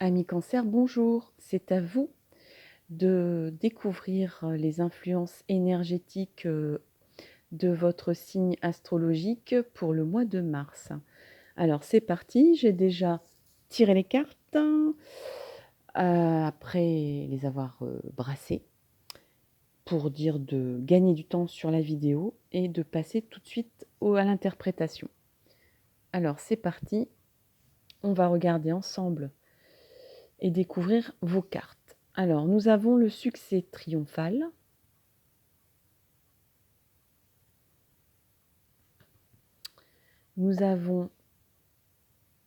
Amis Cancer, bonjour. C'est à vous de découvrir les influences énergétiques de votre signe astrologique pour le mois de mars. Alors c'est parti, j'ai déjà tiré les cartes après les avoir brassées pour dire de gagner du temps sur la vidéo et de passer tout de suite à l'interprétation. Alors c'est parti, on va regarder ensemble et découvrir vos cartes. Alors, nous avons le succès triomphal. Nous avons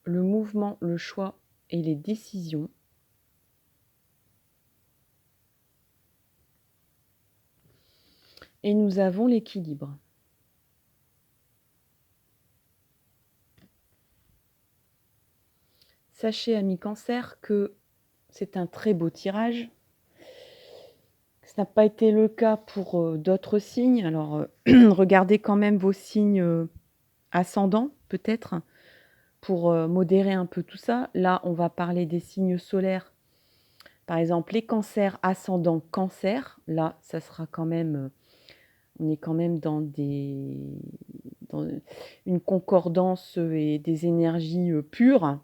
le mouvement, le choix et les décisions. Et nous avons l'équilibre. Sachez, amis Cancer, que c'est un très beau tirage. Ce n'a pas été le cas pour d'autres signes. Alors, regardez quand même vos signes ascendants, peut-être, pour modérer un peu tout ça. Là, on va parler des signes solaires. Par exemple, les cancers ascendant cancer. Là, ça sera quand même... on est quand même dans une concordance et des énergies pures.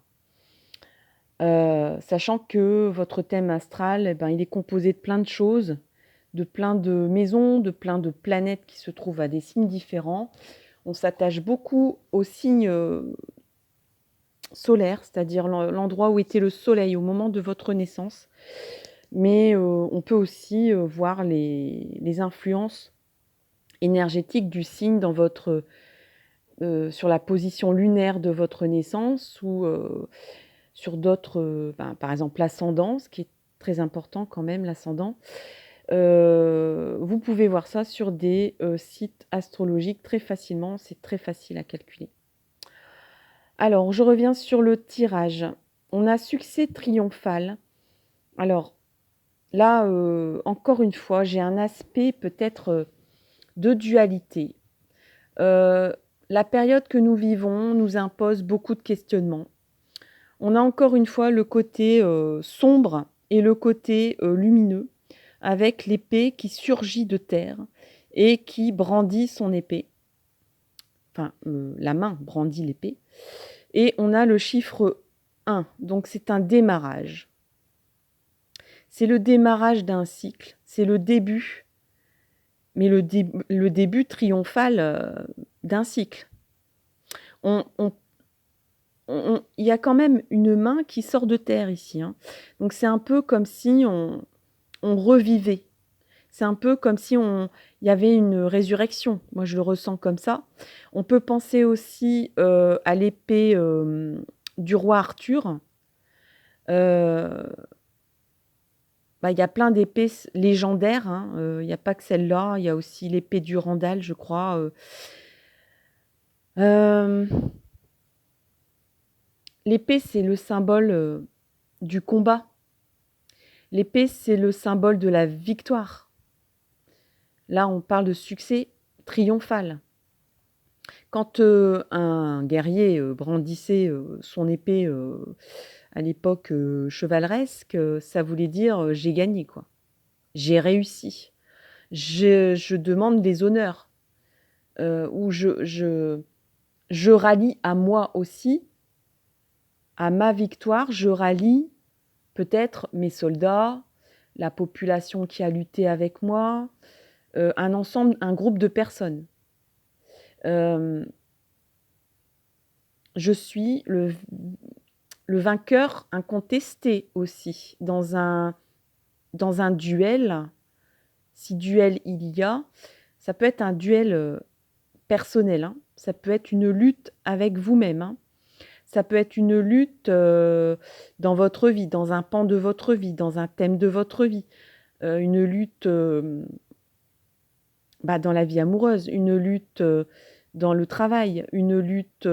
Sachant que votre thème astral, il est composé de plein de choses, de plein de maisons, de plein de planètes qui se trouvent à des signes différents. On s'attache beaucoup aux signes solaires, c'est-à-dire l'endroit où était le soleil au moment de votre naissance. Mais on peut aussi voir les influences énergétiques du signe dans votre, sur la position lunaire de votre naissance ou sur d'autres, par exemple l'ascendant, ce qui est très important quand même, l'ascendant. Vous pouvez voir ça sur des sites astrologiques très facilement, c'est très facile à calculer. Alors, je reviens sur le tirage. On a succès triomphal. Alors, là, encore une fois, j'ai un aspect peut-être de dualité. La période que nous vivons nous impose beaucoup de questionnements. On a encore une fois le côté sombre et le côté lumineux, avec l'épée qui surgit de terre et qui brandit son épée. Enfin, la main brandit l'épée. Et on a le chiffre 1, donc c'est un démarrage. C'est le démarrage d'un cycle, c'est le début, mais le début triomphal d'un cycle. Il y a quand même une main qui sort de terre ici, hein. Donc c'est un peu comme si on revivait. C'est un peu comme si il y avait une résurrection. Moi, je le ressens comme ça. On peut penser aussi à l'épée du roi Arthur. Euh, il y a plein d'épées légendaires, hein. Il n'y a pas que celle-là. Il y a aussi l'épée du Randall, je crois. Euh, L'épée, c'est le symbole du combat. L'épée, c'est le symbole de la victoire. Là, on parle de succès triomphal. Quand un guerrier brandissait son épée à l'époque chevaleresque, ça voulait dire j'ai gagné, quoi. J'ai réussi. Je demande des honneurs. Ou je rallie à moi aussi, à ma victoire, je rallie peut-être mes soldats, la population qui a lutté avec moi, un ensemble, un groupe de personnes. Je suis le vainqueur incontesté aussi dans un duel. Si duel il y a, ça peut être un duel personnel, hein. Ça peut être une lutte avec vous-même, hein. Ça peut être une lutte dans votre vie, dans un pan de votre vie, dans un thème de votre vie, une lutte dans la vie amoureuse, une lutte dans le travail, une lutte...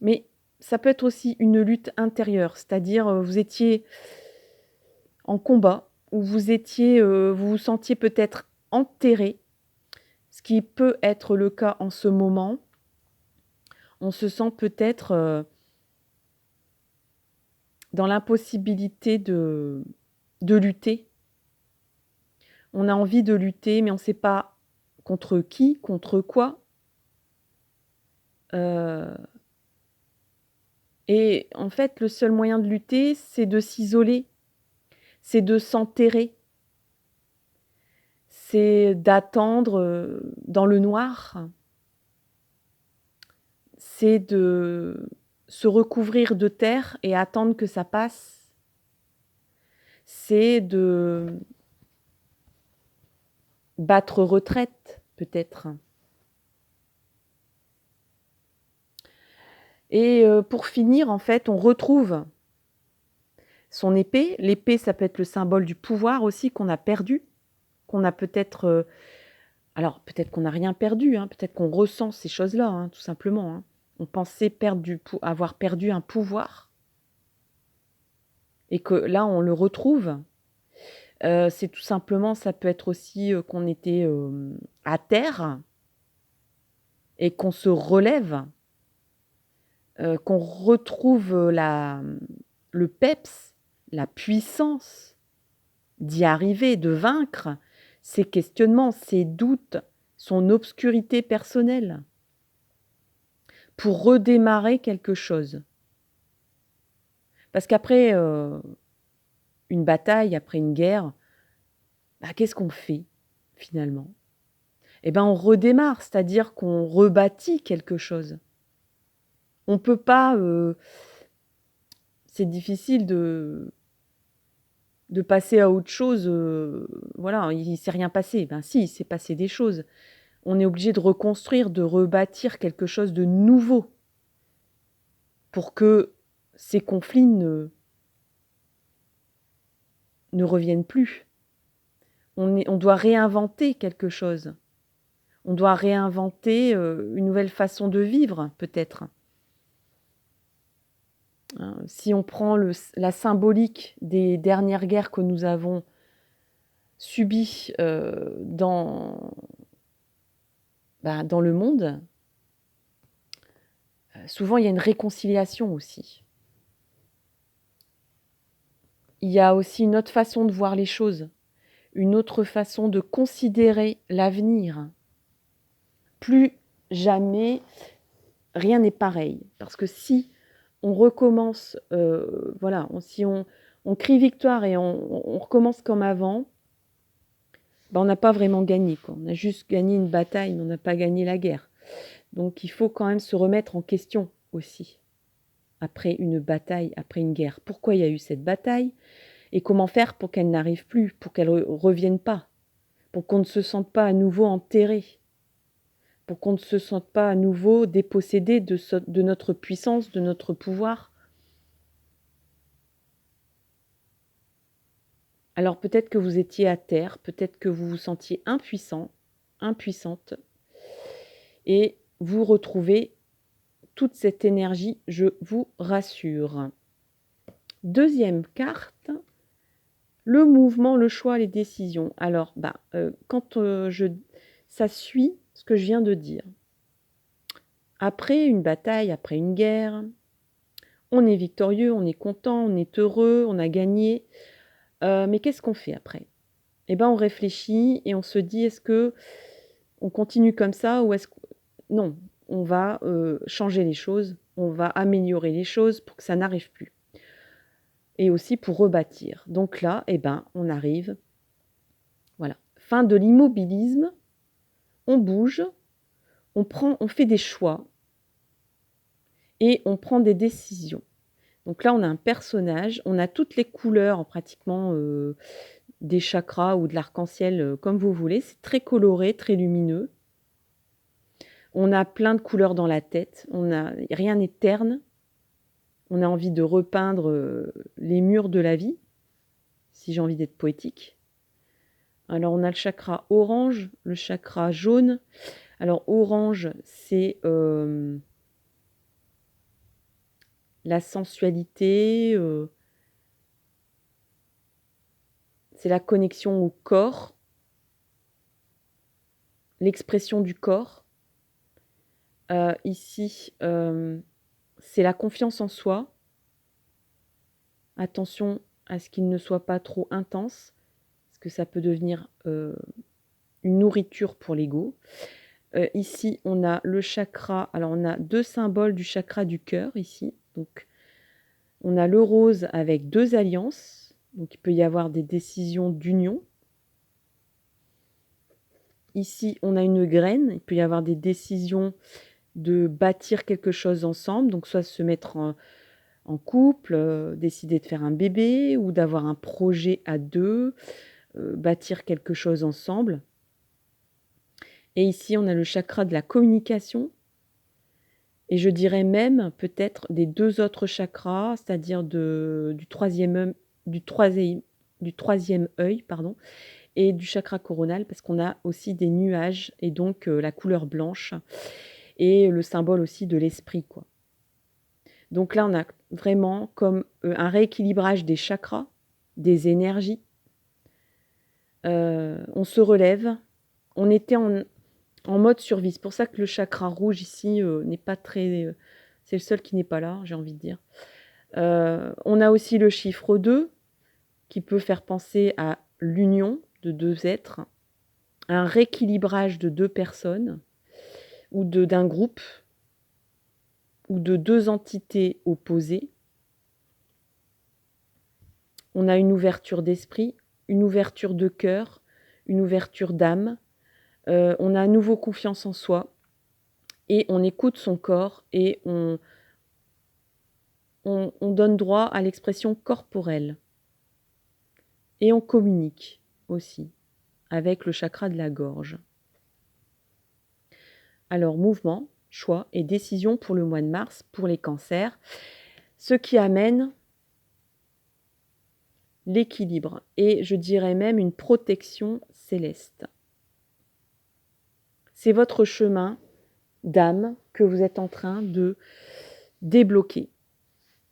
mais ça peut être aussi une lutte intérieure, c'est-à-dire vous étiez en combat, ou vous vous sentiez peut-être enterré, ce qui peut être le cas en ce moment. On se sent peut-être dans l'impossibilité de lutter. On a envie de lutter, mais on ne sait pas contre qui, contre quoi. Heu et en fait, le seul moyen de lutter, c'est de s'isoler, c'est de s'enterrer, c'est d'attendre, dans le noir, c'est de se recouvrir de terre et attendre que ça passe. C'est de battre retraite, peut-être. Et pour finir, en fait, on retrouve son épée. L'épée, ça peut être le symbole du pouvoir aussi qu'on a perdu, qu'on a peut-être, alors peut-être qu'on n'a rien perdu, hein, peut-être qu'on ressent ces choses-là, hein, tout simplement, hein. On pensait avoir perdu un pouvoir et que là, on le retrouve. C'est tout simplement ça peut être aussi, qu'on était, à terre et qu'on se relève, qu'on retrouve, le peps, la puissance d'y arriver, de vaincre ses questionnements, ses doutes, son obscurité personnelle, pour redémarrer quelque chose. Parce qu'après, une bataille, après une guerre, bah, qu'est-ce qu'on fait finalement? Eh ben, on redémarre, c'est-à-dire qu'on rebâtit quelque chose. On peut pas, c'est difficile de passer à autre chose, voilà, il s'est rien passé. Ben si, il s'est passé des choses. On est obligé de reconstruire, de rebâtir quelque chose de nouveau pour que ces conflits ne reviennent plus. On doit réinventer quelque chose. On doit réinventer, une nouvelle façon de vivre peut-être. Hein, si on prend la symbolique des dernières guerres que nous avons subies, dans le monde, souvent il y a une réconciliation aussi. Il y a aussi une autre façon de voir les choses, une autre façon de considérer l'avenir. Plus jamais rien n'est pareil. Parce que si on recommence, voilà, si on crie victoire et on recommence comme avant, bah, on n'a pas vraiment gagné, quoi. On a juste gagné une bataille, mais on n'a pas gagné la guerre. Donc il faut quand même se remettre en question aussi, après une bataille, après une guerre. Pourquoi il y a eu cette bataille? Et comment faire pour qu'elle n'arrive plus, pour qu'elle revienne pas, pour qu'on ne se sente pas à nouveau enterré, pour qu'on ne se sente pas à nouveau dépossédé de notre puissance, de notre pouvoir. Alors peut-être que vous étiez à terre, peut-être que vous vous sentiez impuissant, impuissante, et vous retrouvez toute cette énergie, je vous rassure. Deuxième carte, le mouvement, le choix, les décisions. Alors, quand ça suit ce que je viens de dire. Après une bataille, après une guerre, on est victorieux, on est content, on est heureux, on a gagné. Mais qu'est-ce qu'on fait après? Eh ben, on réfléchit et on se dit: «Est-ce qu'on continue comme ça ou est-ce que...» Non, on va, changer les choses, on va améliorer les choses pour que ça n'arrive plus et aussi pour rebâtir. Donc là, eh ben, on arrive, voilà, fin de l'immobilisme, on bouge, on fait des choix et on prend des décisions. Donc là, on a un personnage, on a toutes les couleurs pratiquement, des chakras ou de l'arc-en-ciel, comme vous voulez. C'est très coloré, très lumineux. On a plein de couleurs dans la tête, rien n'est terne. On a envie de repeindre, les murs de la vie, si j'ai envie d'être poétique. Alors on a le chakra orange, le chakra jaune. Alors orange, c'est, la sensualité, c'est la connexion au corps, l'expression du corps. Ici, c'est la confiance en soi. Attention à ce qu'il ne soit pas trop intense, parce que ça peut devenir une nourriture pour l'ego. Ici, on a le chakra, alors on a 2 symboles du chakra du cœur ici. Donc, on a le rose avec 2 alliances, donc il peut y avoir des décisions d'union. Ici, on a une graine, il peut y avoir des décisions de bâtir quelque chose ensemble, donc soit se mettre en couple, décider de faire un bébé ou d'avoir un projet à 2, bâtir quelque chose ensemble. Et ici, on a le chakra de la communication et je dirais même peut-être des 2 autres chakras, c'est-à-dire du troisième œil, pardon, et du chakra coronal parce qu'on a aussi des nuages et donc la couleur blanche et le symbole aussi de l'esprit, quoi. Donc là, on a vraiment comme, un rééquilibrage des chakras, des énergies. On se relève. On était en mode survie. C'est pour ça que le chakra rouge ici, n'est pas très, c'est le seul qui n'est pas là, j'ai envie de dire. On a aussi le chiffre 2 qui peut faire penser à l'union de 2 êtres, un rééquilibrage de 2 personnes ou d'un groupe ou de 2 entités opposées. On a une ouverture d'esprit, une ouverture de cœur, une ouverture d'âme. On a à nouveau confiance en soi et on écoute son corps et on donne droit à l'expression corporelle. Et on communique aussi avec le chakra de la gorge. Alors, mouvement, choix et décision pour le mois de mars pour les cancers, ce qui amène l'équilibre et je dirais même une protection céleste. C'est votre chemin d'âme que vous êtes en train de débloquer.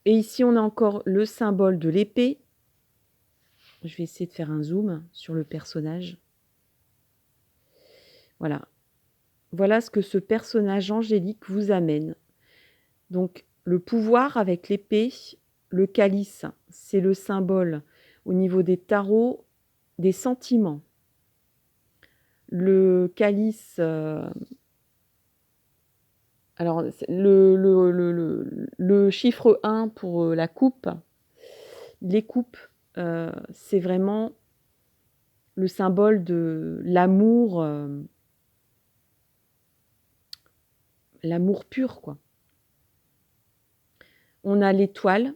Et ici, on a encore le symbole de l'épée. Je vais essayer de faire un zoom sur le personnage. Voilà. Voilà ce que ce personnage angélique vous amène. Donc, le pouvoir avec l'épée, le calice, c'est le symbole au niveau des tarots des sentiments. Le calice, alors le chiffre 1 pour la coupe, les coupes, c'est vraiment le symbole de l'amour, l'amour pur, quoi. On a l'étoile.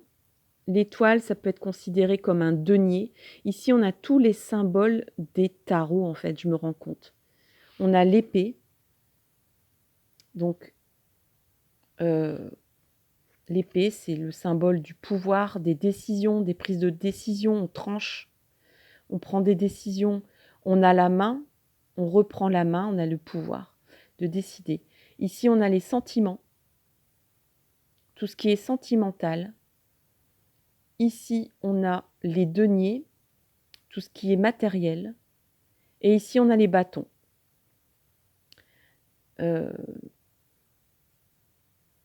L'étoile, ça peut être considéré comme un denier. Ici, on a tous les symboles des tarots, en fait, je me rends compte. On a l'épée. Donc, l'épée, c'est le symbole du pouvoir, des décisions, des prises de décision. On tranche, on prend des décisions. On a la main, on reprend la main, on a le pouvoir de décider. Ici, on a les sentiments, tout ce qui est sentimental. Ici, on a les deniers, tout ce qui est matériel. Et ici, on a les bâtons.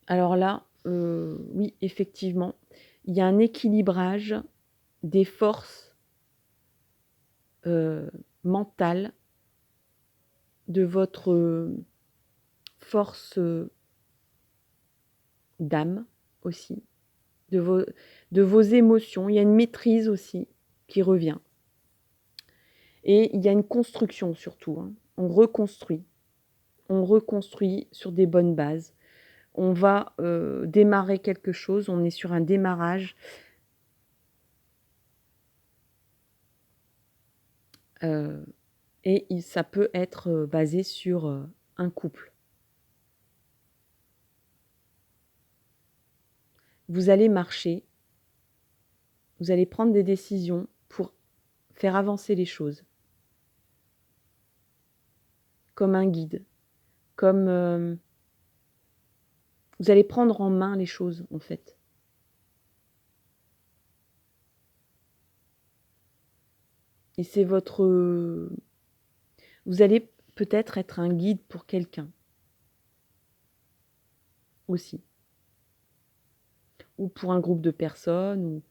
Alors là, oui, effectivement, il y a un équilibrage des forces mentales, de votre force d'âme aussi, de vos émotions. Il y a une maîtrise aussi qui revient. Et il y a une construction surtout, hein. On reconstruit sur des bonnes bases. On va démarrer quelque chose, on est sur un démarrage. Et ça peut être basé sur un couple. Vous allez marcher, vous allez prendre des décisions pour faire avancer les choses. Comme un guide, comme vous allez prendre en main les choses en fait. Et c'est vous allez peut-être être un guide pour quelqu'un aussi. Ou pour un groupe de personnes.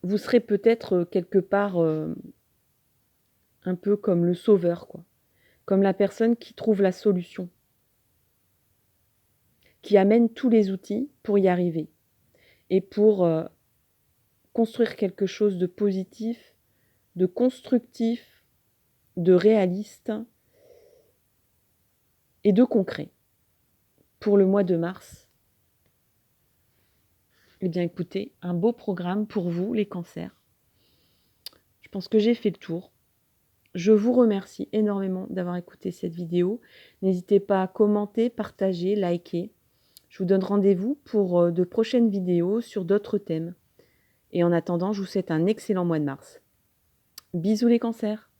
vous serez peut-être quelque part un peu comme le sauveur, quoi. Comme la personne qui trouve la solution, qui amène tous les outils pour y arriver et pour construire quelque chose de positif, de constructif, de réaliste et de concret. Pour le mois de mars, eh bien écoutez, un beau programme pour vous, les cancers. Je pense que j'ai fait le tour. Je vous remercie énormément d'avoir écouté cette vidéo. N'hésitez pas à commenter, partager, liker. Je vous donne rendez-vous pour de prochaines vidéos sur d'autres thèmes. Et en attendant, je vous souhaite un excellent mois de mars. Bisous les cancers!